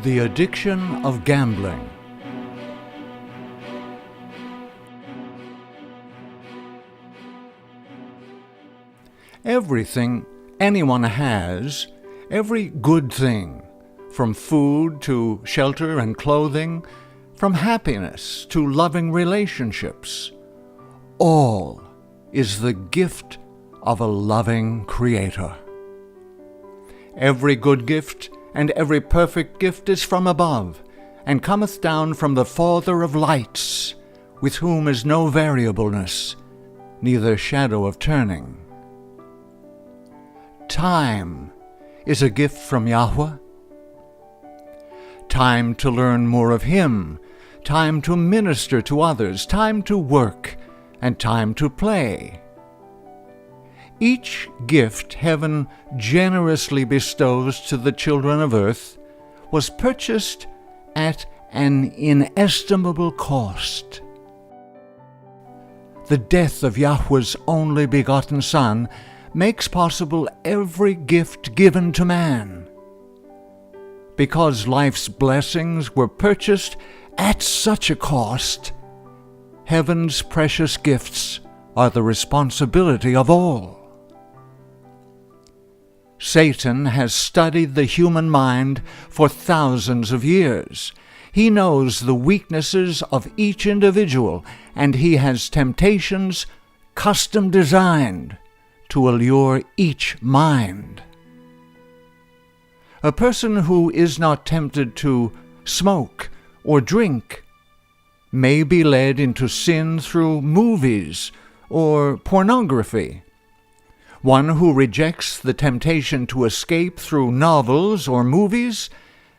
The addiction of gambling. Everything anyone has, every good thing, from food to shelter and clothing, from happiness to loving relationships, all is the gift of a loving Creator. Every good gift and every perfect gift is from above, and cometh down from the Father of lights, with whom is no variableness, neither shadow of turning. Time is a gift from Yahweh. Time to learn more of Him, time to minister to others, time to work, and time to play. Each gift heaven generously bestows to the children of earth was purchased at an inestimable cost. The death of Yahweh's only begotten Son makes possible every gift given to man. Because life's blessings were purchased at such a cost, heaven's precious gifts are the responsibility of all. Satan has studied the human mind for thousands of years. He knows the weaknesses of each individual, and he has temptations custom designed to allure each mind. A person who is not tempted to smoke or drink may be led into sin through movies or pornography. One who rejects the temptation to escape through novels or movies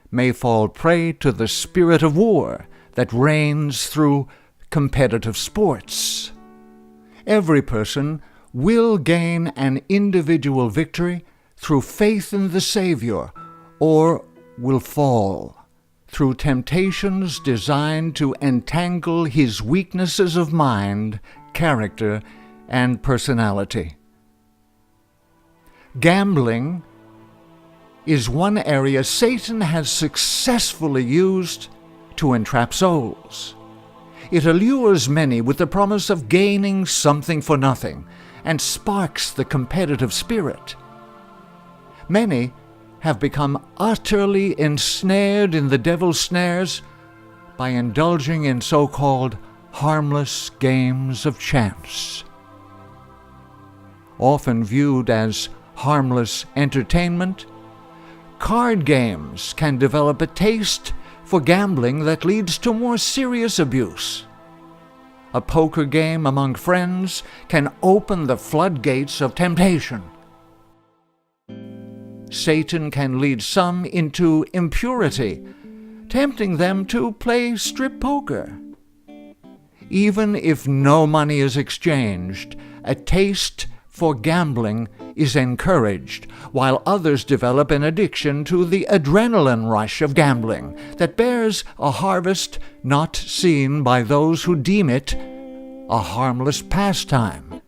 may fall prey to the spirit of war that reigns through competitive sports. Every person will gain an individual victory through faith in the Savior, or will fall through temptations designed to entangle his weaknesses of mind, character, and personality. Gambling is one area Satan has successfully used to entrap souls. It allures many with the promise of gaining something for nothing and sparks the competitive spirit. Many have become utterly ensnared in the devil's snares by indulging in so-called harmless games of chance. Often viewed as harmless entertainment, card games can develop a taste for gambling that leads to more serious abuse. A poker game among friends can open the floodgates of temptation. Satan can lead some into impurity, tempting them to play strip poker. Even if no money is exchanged, a taste for gambling is encouraged, while others develop an addiction to the adrenaline rush of gambling that bears a harvest not seen by those who deem it a harmless pastime.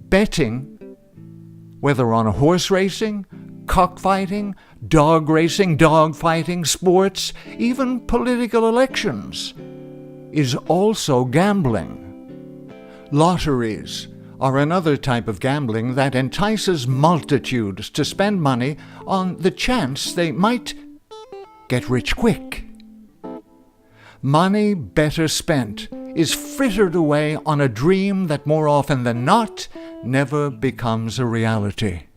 Betting, whether on horse racing, cockfighting, dog racing, dog fighting, sports, even political elections, is also gambling. Lotteries are another type of gambling that entices multitudes to spend money on the chance they might get rich quick. Money better spent is frittered away on a dream that more often than not never becomes a reality.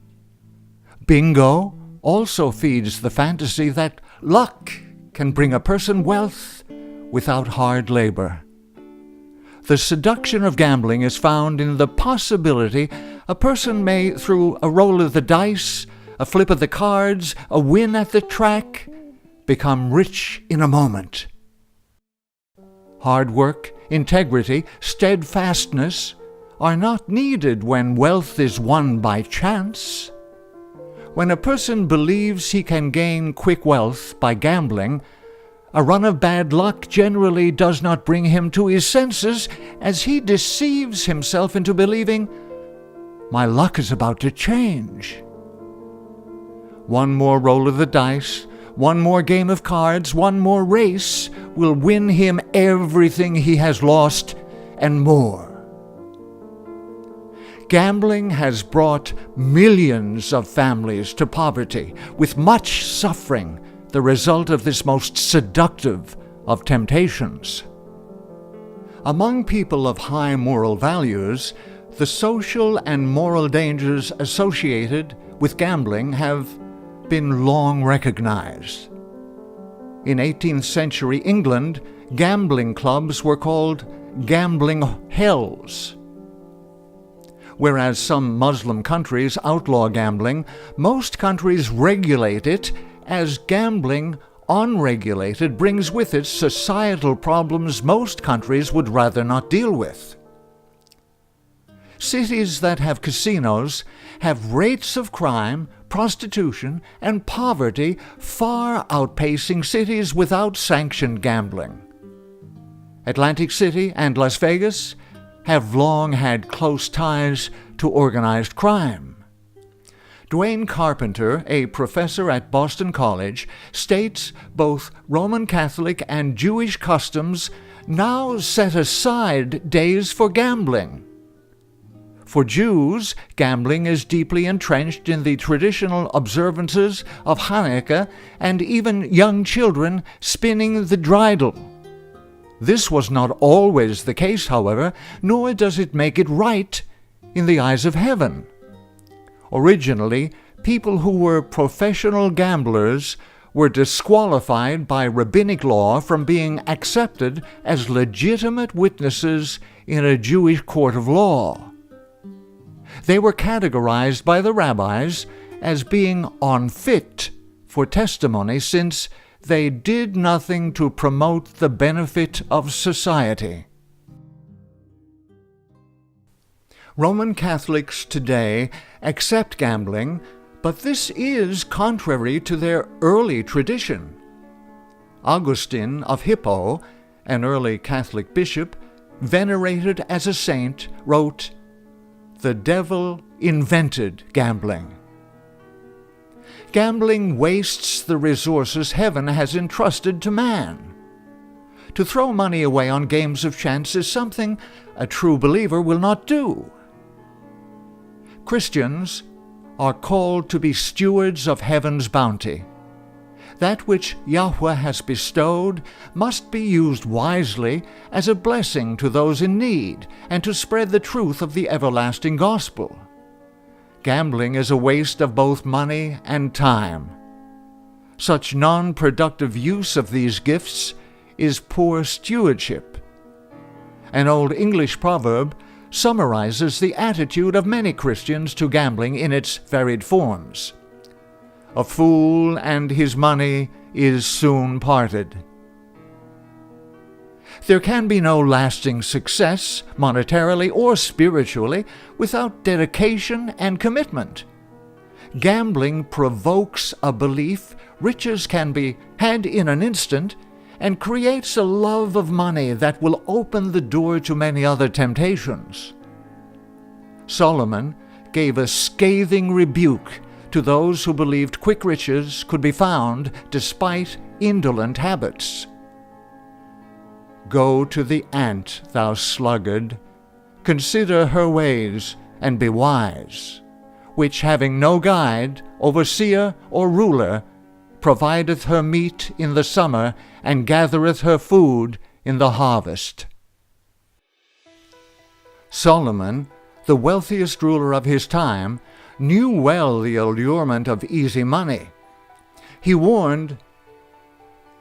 Bingo also feeds the fantasy that luck can bring a person wealth without hard labor. The seduction of gambling is found in the possibility a person may, through a roll of the dice, a flip of the cards, a win at the track, become rich in a moment. Hard work, integrity, steadfastness are not needed when wealth is won by chance. When a person believes he can gain quick wealth by gambling, a run of bad luck generally does not bring him to his senses, as he deceives himself into believing, "My luck is about to change." One more roll of the dice, One more game of cards, one more race will win him everything he has lost and more. Gambling has brought millions of families to poverty, with much suffering, the result of this most seductive of temptations. Among people of high moral values, the social and moral dangers associated with gambling have been long recognized. In 18th century England, gambling clubs were called gambling hells. Whereas some Muslim countries outlaw gambling, most countries regulate it, as gambling, unregulated, brings with it societal problems most countries would rather not deal with. Cities that have casinos have rates of crime, prostitution, and poverty far outpacing cities without sanctioned gambling. Atlantic City and Las Vegas have long had close ties to organized crime. Dwayne Carpenter, a professor at Boston College, states both Roman Catholic and Jewish customs now set aside days for gambling. For Jews, gambling is deeply entrenched in the traditional observances of Hanukkah and even young children spinning the dreidel. This was not always the case, however, nor does it make it right in the eyes of heaven. Originally, people who were professional gamblers were disqualified by rabbinic law from being accepted as legitimate witnesses in a Jewish court of law. They were categorized by the rabbis as being unfit for testimony, since they did nothing to promote the benefit of society. Roman Catholics today accept gambling, but this is contrary to their early tradition. Augustine of Hippo, an early Catholic bishop, venerated as a saint, wrote, "The devil invented gambling." Gambling wastes the resources heaven has entrusted to man. To throw money away on games of chance is something a true believer will not do. Christians are called to be stewards of heaven's bounty. That which Yahweh has bestowed must be used wisely as a blessing to those in need and to spread the truth of the everlasting gospel. Gambling is a waste of both money and time. Such non-productive use of these gifts is poor stewardship. An old English proverb summarizes the attitude of many Christians to gambling in its varied forms. "A fool and his money is soon parted." There can be no lasting success, monetarily or spiritually, without dedication and commitment. Gambling provokes a belief riches can be had in an instant, and creates a love of money that will open the door to many other temptations. Solomon gave a scathing rebuke to those who believed quick riches could be found despite indolent habits. "Go to the ant, thou sluggard, consider her ways, and be wise, which having no guide, overseer, or ruler, provideth her meat in the summer, and gathereth her food in the harvest." Solomon, the wealthiest ruler of his time, knew well the allurement of easy money. He warned,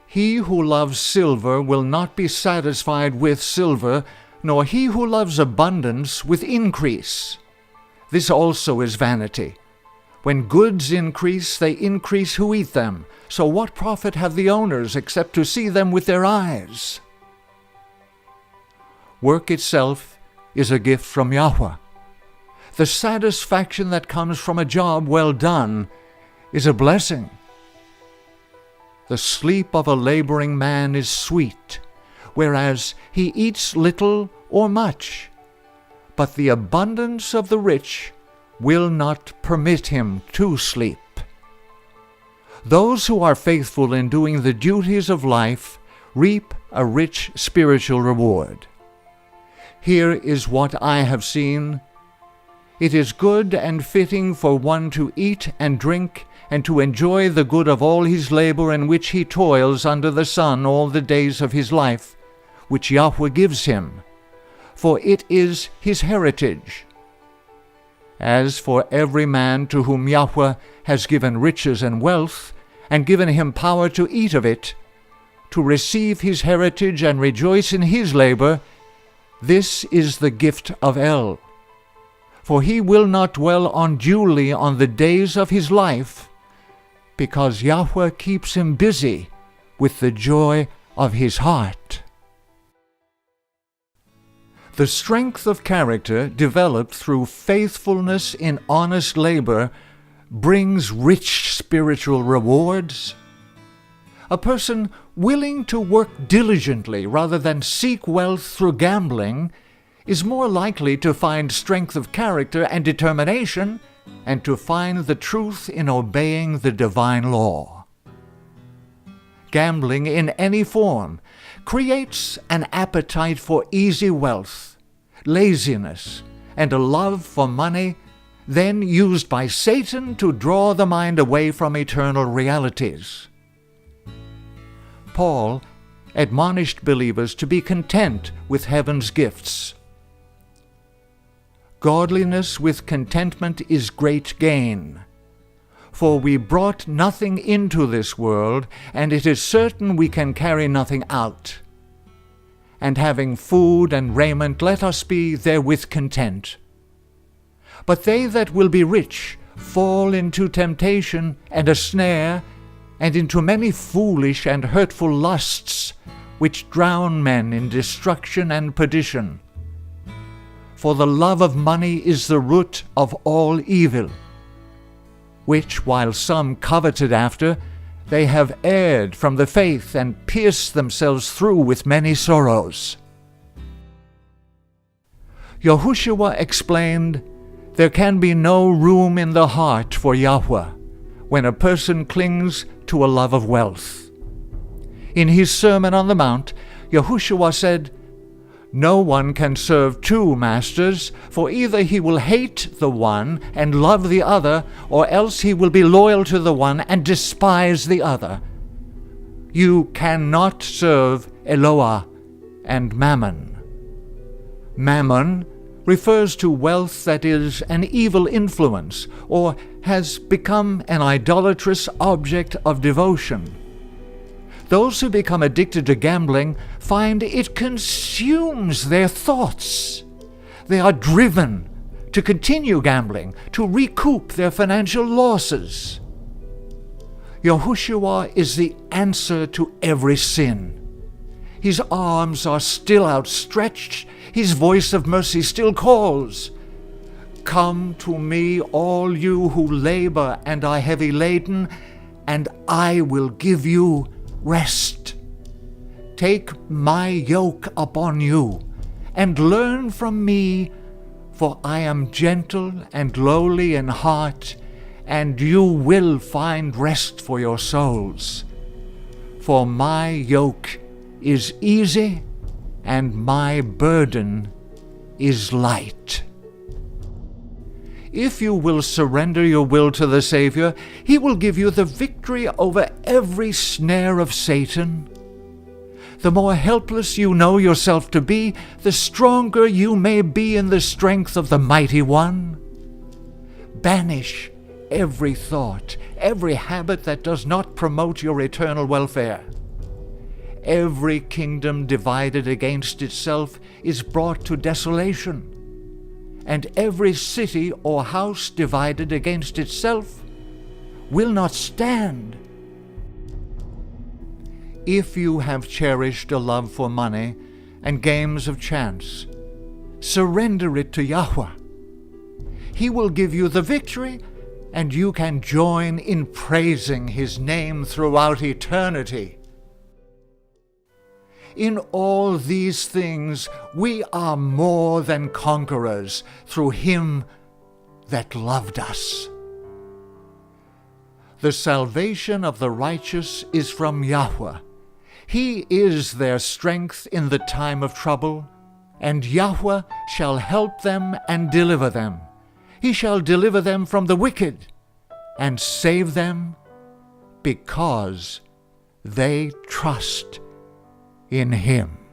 "He who loves silver will not be satisfied with silver, nor he who loves abundance with increase. This also is vanity. When goods increase, they increase who eat them. So what profit have the owners except to see them with their eyes?" Work itself is a gift from Yahweh. The satisfaction that comes from a job well done is a blessing. The sleep of a laboring man is sweet, whereas he eats little or much. But the abundance of the rich will not permit him to sleep. Those who are faithful in doing the duties of life reap a rich spiritual reward. Here is what I have seen. It is good and fitting for one to eat and drink and to enjoy the good of all his labor in which he toils under the sun all the days of his life, which Yahweh gives him, for it is his heritage. As for every man to whom Yahweh has given riches and wealth, and given him power to eat of it, to receive his heritage and rejoice in his labor, this is the gift of El. For he will not dwell unduly on the days of his life, because Yahweh keeps him busy with the joy of his heart. The strength of character developed through faithfulness in honest labor brings rich spiritual rewards. A person willing to work diligently rather than seek wealth through gambling is more likely to find strength of character and determination, and to find the truth in obeying the divine law. Gambling in any form creates an appetite for easy wealth, laziness, and a love for money, then used by Satan to draw the mind away from eternal realities. Paul admonished believers to be content with heaven's gifts. Godliness with contentment is great gain. For we brought nothing into this world, and it is certain we can carry nothing out. And having food and raiment, let us be therewith content. But they that will be rich fall into temptation and a snare, and into many foolish and hurtful lusts, which drown men in destruction and perdition. For the love of money is the root of all evil, which, while some coveted after, they have erred from the faith and pierced themselves through with many sorrows. Yahushua explained, there can be no room in the heart for Yahweh when a person clings to a love of wealth. In his Sermon on the Mount, Yahushua said, no one can serve two masters, for either he will hate the one and love the other, or else he will be loyal to the one and despise the other. You cannot serve Eloah and Mammon. Mammon refers to wealth that is an evil influence, or has become an idolatrous object of devotion. Those who become addicted to gambling find it consumes their thoughts. They are driven to continue gambling, to recoup their financial losses. Yahushua is the answer to every sin. His arms are still outstretched. His voice of mercy still calls. Come to me, all you who labor and are heavy laden, and I will give you rest. Take my yoke upon you, and learn from me, for I am gentle and lowly in heart, and you will find rest for your souls. For my yoke is easy, and my burden is light. If you will surrender your will to the Savior, He will give you the victory over every snare of Satan. The more helpless you know yourself to be, the stronger you may be in the strength of the Mighty One. Banish every thought, every habit that does not promote your eternal welfare. Every kingdom divided against itself is brought to desolation, and every city or house divided against itself will not stand. If you have cherished a love for money and games of chance, surrender it to Yahweh. He will give you the victory, and you can join in praising His name throughout eternity. In all these things we are more than conquerors through Him that loved us. The salvation of the righteous is from Yahweh. He is their strength in the time of trouble, and Yahweh shall help them and deliver them. He shall deliver them from the wicked and save them because they trust in Him.